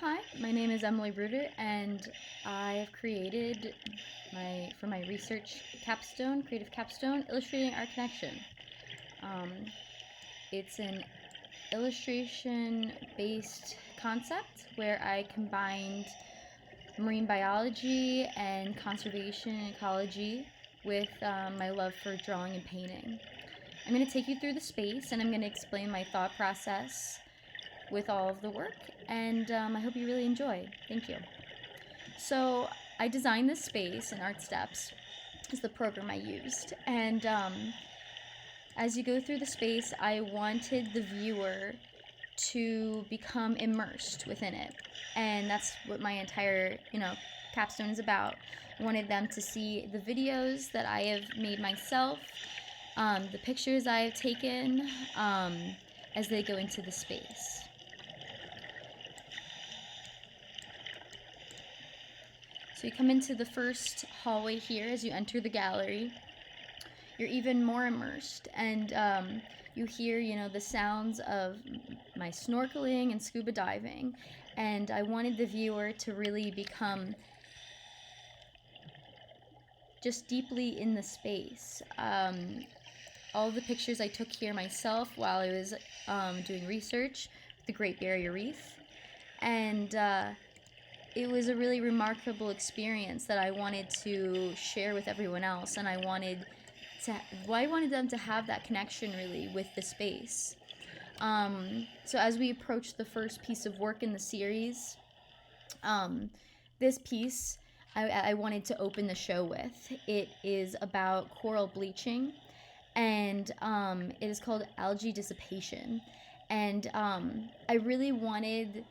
Hi, my name is Emily Bruder, and I have created for my research capstone, creative capstone, illustrating our connection. It's an illustration-based concept where I combined marine biology and conservation and ecology with my love for drawing and painting. I'm going to take you through the space, and I'm going to explain my thought process with all of the work, and I hope you really enjoy. Thank you. So I designed this space, and Art Steps is the program I used, and as you go through the space, I wanted the viewer to become immersed within it, and that's what my entire capstone is about. I wanted them to see the videos that I have made myself, the pictures I have taken, as they go into the space. So you come into the first hallway here as you enter the gallery. You're even more immersed, and you hear, the sounds of my snorkeling and scuba diving, and I wanted the viewer to really become just deeply in the space. All the pictures I took here myself while I was doing research with the Great Barrier Reef, and it was a really remarkable experience that I wanted to share with everyone else, and I wanted them to have that connection really with the space. So as we approach the first piece of work in the series, this piece I wanted to open the show with. It is about coral bleaching, and it is called algae dissipation, and I really wanted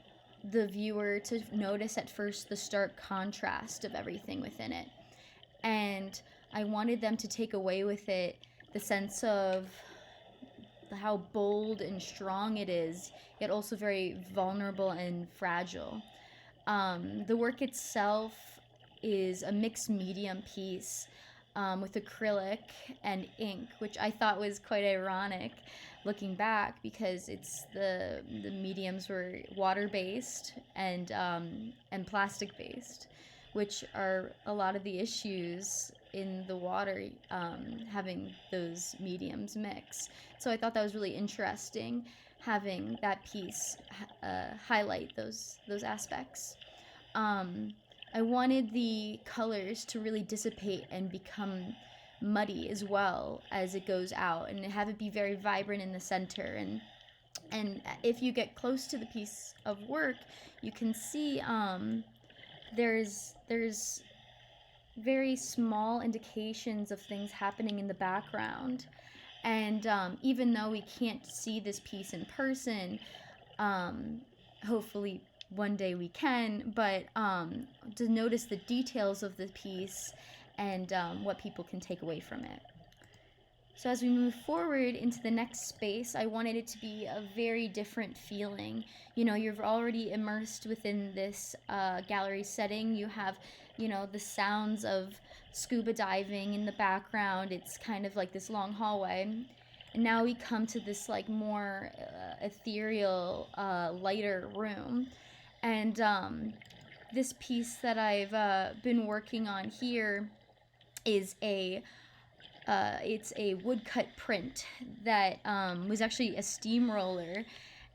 the viewer to notice at first the stark contrast of everything within it, and I wanted them to take away with it the sense of how bold and strong it is, yet also very vulnerable and fragile. The work itself is a mixed medium piece with acrylic and ink, which I thought was quite ironic looking back, because the mediums were water-based and plastic-based, which are a lot of the issues in the water, having those mediums mix. So I thought that was really interesting, having that piece highlight those aspects. I wanted the colors to really dissipate and become muddy as well as it goes out, and have it be very vibrant in the center. And if you get close to the piece of work, you can see there's very small indications of things happening in the background. And even though we can't see this piece in person, hopefully one day we can, but to notice the details of the piece and what people can take away from it. So as we move forward into the next space, I wanted it to be a very different feeling. You're already immersed within this gallery setting. You have, the sounds of scuba diving in the background. It's kind of like this long hallway. And now we come to this more ethereal, lighter room. And this piece that I've been working on here is it's a woodcut print that was actually a steamroller.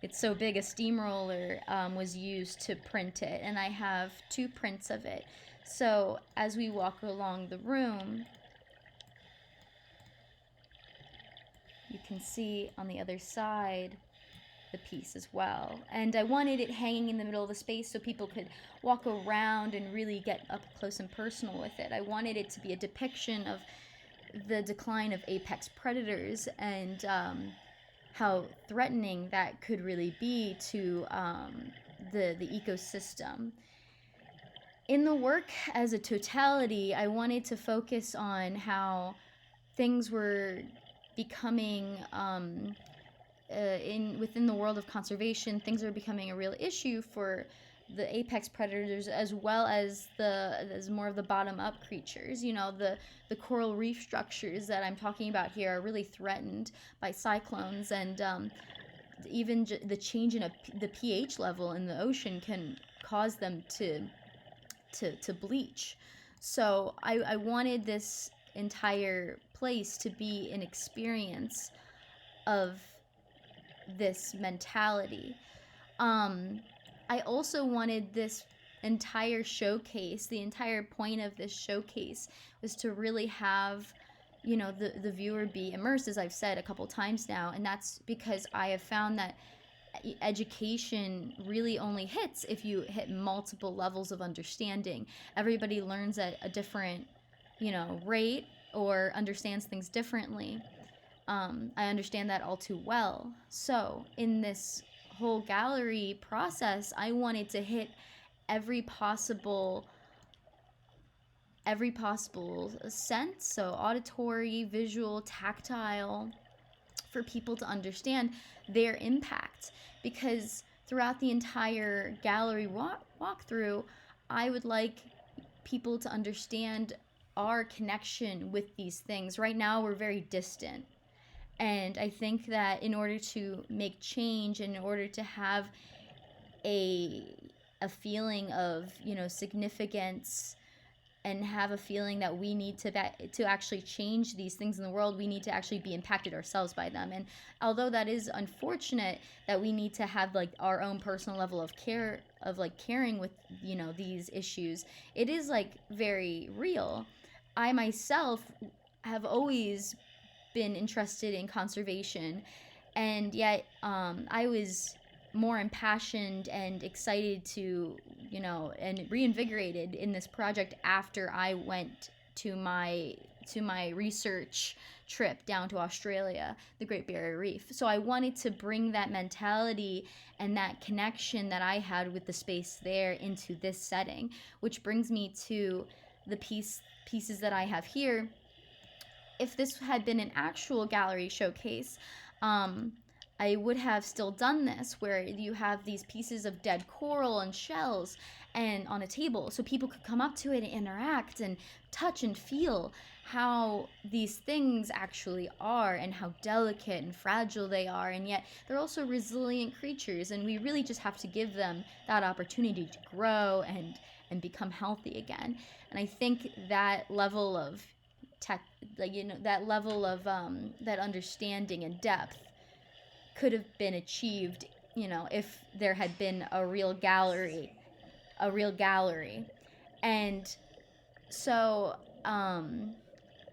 It's so big, a steamroller was used to print it, and I have 2 prints of it. So as we walk along the room, you can see on the other side the piece as well. And I wanted it hanging in the middle of the space so people could walk around and really get up close and personal with it. I wanted it to be a depiction of the decline of apex predators and how threatening that could really be to the ecosystem. In the work as a totality, I wanted to focus on how things were becoming within the world of conservation. Things are becoming a real issue for the apex predators, as well as more of the bottom-up creatures. The coral reef structures that I'm talking about here are really threatened by cyclones, and even the change in the pH level in the ocean can cause them to bleach. So I wanted this entire place to be an experience of this mentality. I also wanted this entire showcase, the entire point of this showcase was to really have, you know, the viewer be immersed, as I've said a couple times now. And that's because I have found that education really only hits if you hit multiple levels of understanding. Everybody learns at a different, you know, rate or understands things differently. I understand that all too well. So in this whole gallery process, I wanted to hit every possible sense, so auditory, visual, tactile, for people to understand their impact. Because throughout the entire gallery walkthrough, I would like people to understand our connection with these things. Right now, we're very distant. And I think that in order to make change, in order to have a feeling of, you know, significance, and have a feeling that we need to actually change these things in the world, we need to actually be impacted ourselves by them. And although that is unfortunate that we need to have like our own personal level of care, of like caring with, you know, these issues, it is like very real. I myself have always been interested in conservation, and yet I was more impassioned and excited to, you know, and reinvigorated in this project after I went to my research trip down to Australia, the Great Barrier Reef. So I wanted to bring that mentality and that connection that I had with the space there into this setting, which brings me to the pieces that I have here. If this had been an actual gallery showcase, I would have still done this, where you have these pieces of dead coral and shells and on a table, so people could come up to it and interact and touch and feel how these things actually are and how delicate and fragile they are, and yet they're also resilient creatures, and we really just have to give them that opportunity to grow and become healthy again. And I think that level of that level of that understanding and depth could have been achieved, you know, if there had been a real gallery. And so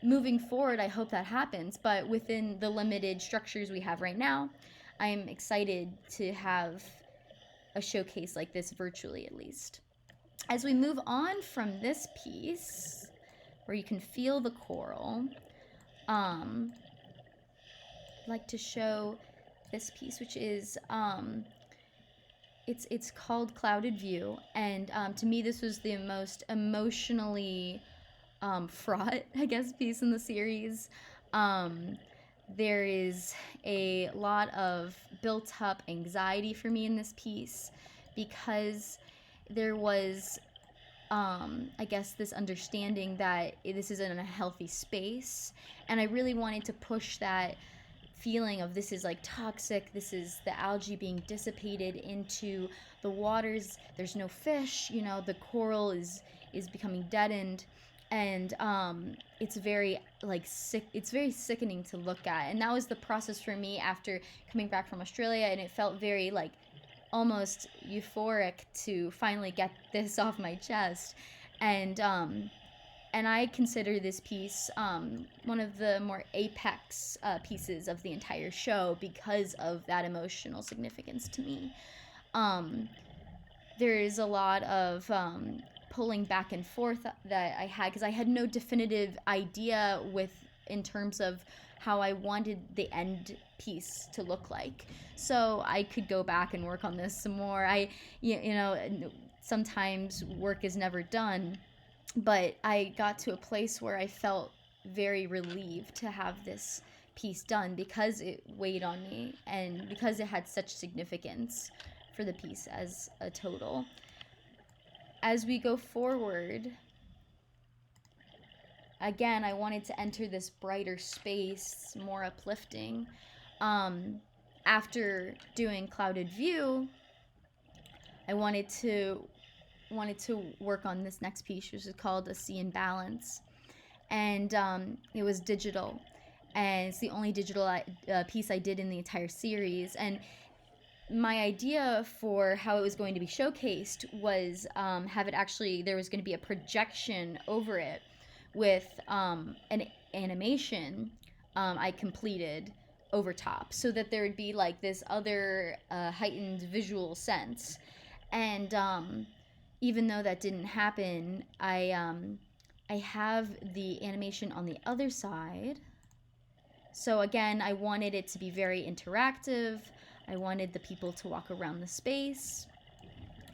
moving forward, I hope that happens, but within the limited structures we have right now, I am excited to have a showcase like this virtually, at least. As we move on from this piece, where you can feel the coral, I'd like to show this piece, which is it's called Clouded View, and to me this was the most emotionally fraught, I guess, piece in the series. There is a lot of built up anxiety for me in this piece, because there was I guess this understanding that this isn't a healthy space, and I really wanted to push that feeling of this is like toxic, this is the algae being dissipated into the waters, there's no fish, you know, the coral is becoming deadened, and it's very like it's very sickening to look at. And that was the process for me after coming back from Australia, and it felt very like almost euphoric to finally get this off my chest. And I consider this piece one of the more apex pieces of the entire show because of that emotional significance to me. There is a lot of pulling back and forth that I had, because I had no definitive idea in terms of how I wanted the end piece to look like. So I could go back and work on this some more. You know, sometimes work is never done, but I got to a place where I felt very relieved to have this piece done, because it weighed on me and because it had such significance for the piece as a total. As we go forward, again, I wanted to enter this brighter space, more uplifting. After doing Clouded View, I wanted to wanted to work on this next piece, which is called A Sea in Balance. And it was digital. And it's the only digital piece I did in the entire series. And my idea for how it was going to be showcased was have it actually, there was going to be a projection over it with an animation I completed over top, so that there would be like this other heightened visual sense. And even though that didn't happen, I have the animation on the other side. So again, I wanted it to be very interactive. I wanted the people to walk around the space.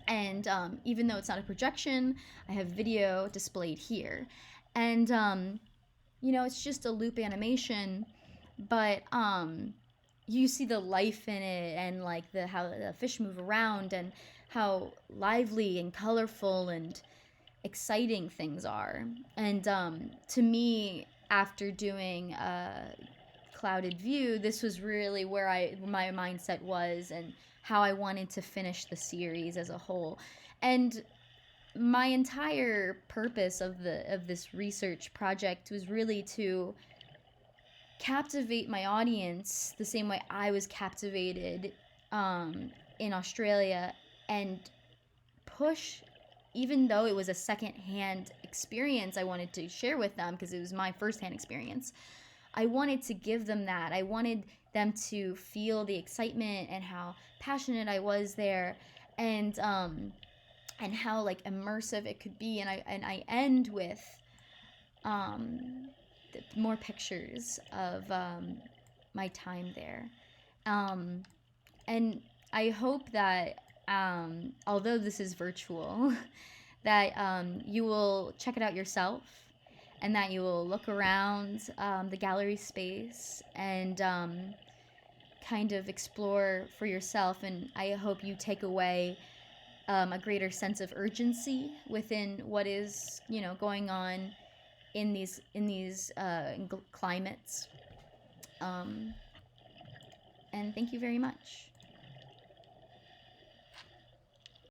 And even though it's not a projection, I have video displayed here. And, it's just a loop animation, but you see the life in it, and like how the fish move around, and how lively and colorful and exciting things are. And to me, after doing Clouded View, this was really where my mindset was, and how I wanted to finish the series as a whole. And my entire purpose of this research project was really to captivate my audience the same way I was captivated in Australia, and push, even though it was a second-hand experience I wanted to share with them, because it was my first-hand experience. I wanted to give them that. I wanted them to feel the excitement and how passionate I was there, and how like immersive it could be. And I end with more pictures of my time there, and I hope that although this is virtual, that you will check it out yourself, and that you will look around the gallery space and kind of explore for yourself. And I hope you take away a greater sense of urgency within what is, going on in these climates. And thank you very much.